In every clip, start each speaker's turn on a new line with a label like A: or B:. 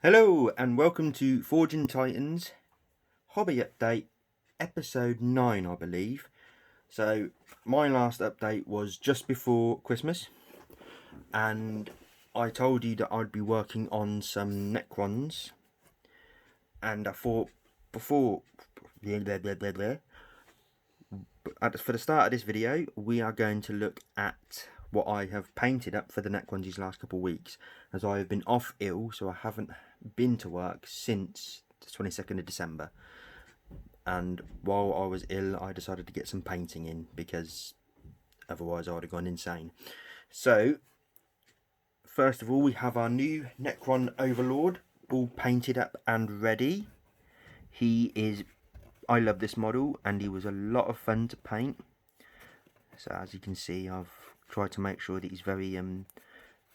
A: Hello and welcome to Forging Titans Hobby Update episode 9, I believe. So my last update was just before Christmas and I told you that I'd be working on some Necrons, and I thought for the start of this video we are going to look at what I have painted up for the Necrons these last couple of weeks, as I have been off ill, so I haven't been to work since the 22nd of December. And while I was ill, I decided to get some painting in because otherwise I would have gone insane. So, first of all, we have our new Necron Overlord all painted up and ready. I love this model and he was a lot of fun to paint. So as you can see, I've tried to make sure that he's very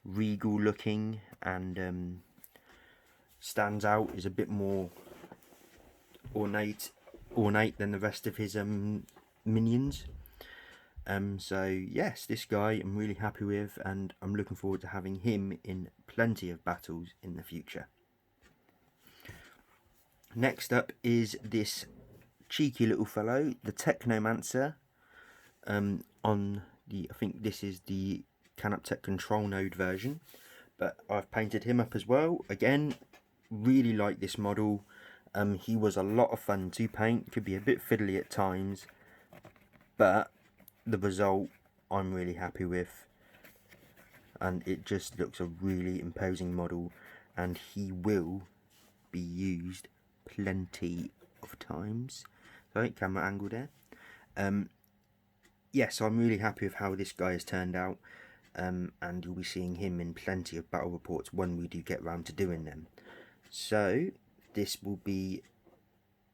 A: regal looking and stands out, is a bit more ornate than the rest of his minions. So yes, this guy I'm really happy with, and I'm looking forward to having him in plenty of battles in the future. Next up is this cheeky little fellow, the Technomancer. I think this is the Canoptech control node version, but I've painted him up as well. Again, really like this model. He was a lot of fun to paint, could be a bit fiddly at times, but the result I'm really happy with, and it just looks a really imposing model, and he will be used plenty of times. Sorry, camera angle there. Yes, I'm really happy with how this guy has turned out, and you'll be seeing him in plenty of battle reports when we do get round to doing them. So this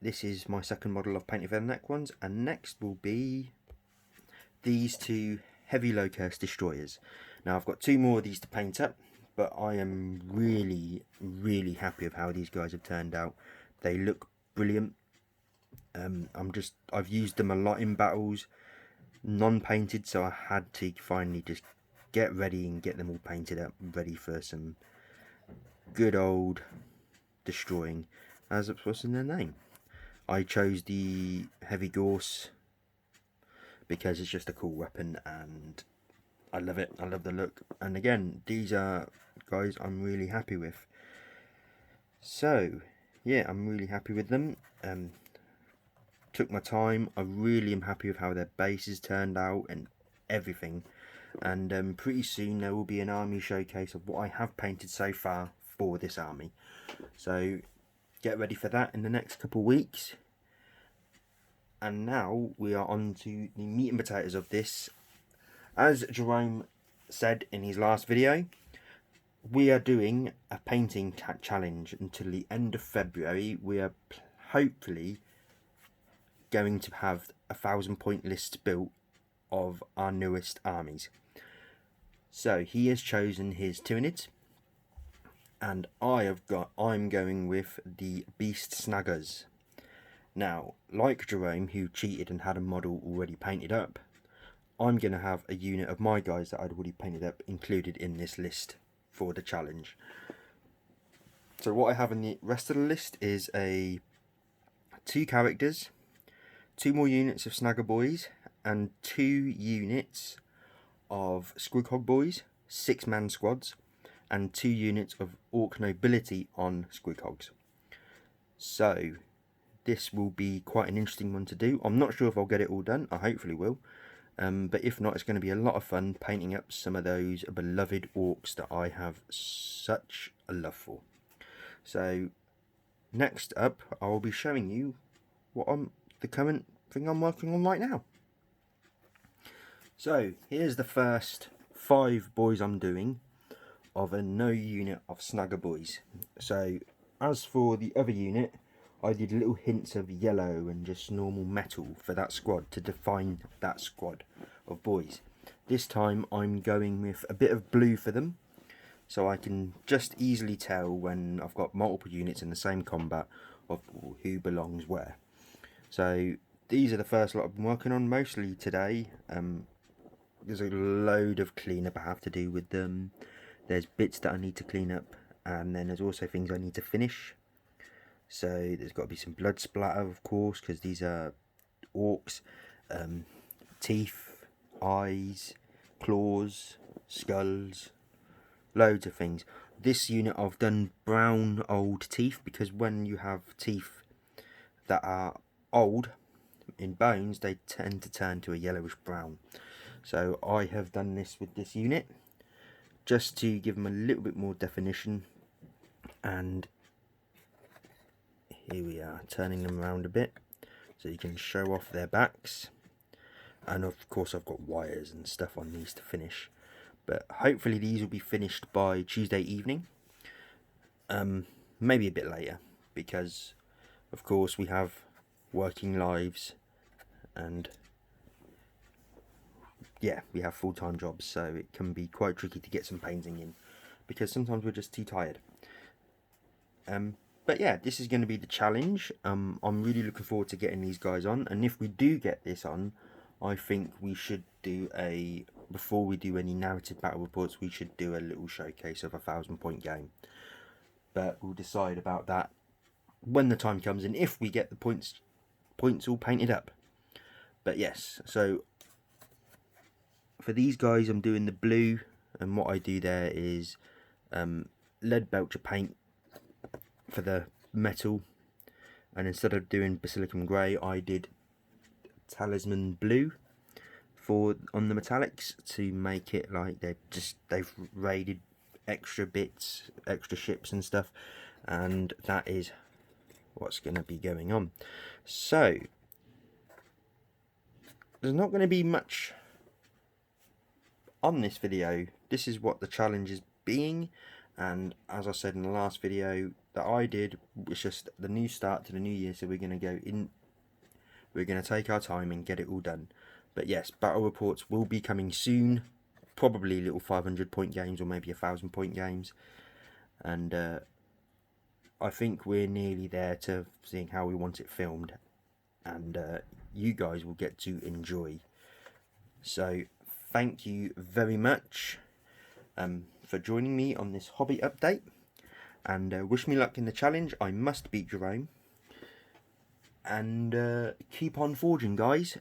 A: is my second model I've painted for the Necrons, and next will be these two heavy Locust destroyers. Now I've got two more of these to paint up, but I am really happy with how these guys have turned out. They look brilliant. I've used them a lot in battles, non-painted, so I had to finally just get ready and get them all painted up, ready for some good old destroying, as it was in their name. I chose the heavy gorse because it's just a cool weapon and I love it. I love the look, and again, these are guys I'm really happy with. So yeah, I'm really happy with them. Took my time. I really am happy with how their bases turned out and everything, and pretty soon there will be an army showcase of what I have painted so far for this army, so get ready for that in the next couple of weeks. And now we are on to the meat and potatoes of this. As Jerome said in his last video, we are doing a painting challenge until the end of February. We are hopefully going to have 1,000-point lists built of our newest armies. So he has chosen his Tyranids, and I'm going with the Beast Snaggers. Now, like Jerome, who cheated and had a model already painted up, I'm going to have a unit of my guys that I'd already painted up included in this list for the challenge. So what I have in the rest of the list is 2 characters, 2 more units of Snagger Boys, and 2 units of Squighog Boys, 6-man squads, and 2 units of Orc Nobility on Squighogs. So this will be quite an interesting one to do. I'm not sure if I'll get it all done. I hopefully will. But if not, it's going to be a lot of fun painting up some of those beloved orcs that I have such a love for. So next up, I'll be showing you the current thing I'm working on right now. So here's the first 5 boys I'm doing of a no unit of Snagger Boys. So as for the other unit, I did little hints of yellow and just normal metal for that squad to define that squad of boys. This time I'm going with a bit of blue for them, so I can just easily tell when I've got multiple units in the same combat of who belongs where. So these are the first lot I've been working on mostly today. There's a load of cleanup I have to do with them. There's bits that I need to clean up and then there's also things I need to finish. So there's got to be some blood splatter, of course, because these are orcs. Teeth, eyes, claws, skulls, loads of things. This unit I've done brown old teeth, because when you have teeth that are old in bones, they tend to turn to a yellowish brown. So I have done this with this unit just to give them a little bit more definition. And here we are, turning them around a bit so you can show off their backs. And of course I've got wires and stuff on these to finish, but hopefully these will be finished by Tuesday evening, maybe a bit later, because of course we have working lives, and yeah, we have full-time jobs, so it can be quite tricky to get some painting in, because sometimes we're just too tired. But yeah, this is going to be the challenge. I'm really looking forward to getting these guys on, and if we do get this on, I think we should do before we do any narrative battle reports, we should do a little showcase of a 1,000-point game. But we'll decide about that when the time comes, and if we get the points all painted up. But yes, so for these guys I'm doing the blue, and what I do there is lead belcher paint for the metal, and instead of doing basilicum grey, I did talisman blue on the metallics, to make it like they've raided extra bits, extra ships and stuff, and that is what's going to be going on. So there's not going to be much on this video. This is what the challenge is being, and as I said in the last video that I did, it's just the new start to the new year, so we're going to go in. We're going to take our time and get it all done. But yes, battle reports will be coming soon. Probably little 500-point games, or maybe 1,000-point games. And I think we're nearly there to seeing how we want it filmed. And you guys will get to enjoy. So thank you very much for joining me on this hobby update. And wish me luck in the challenge. I must beat Jerome. And keep on forging, guys.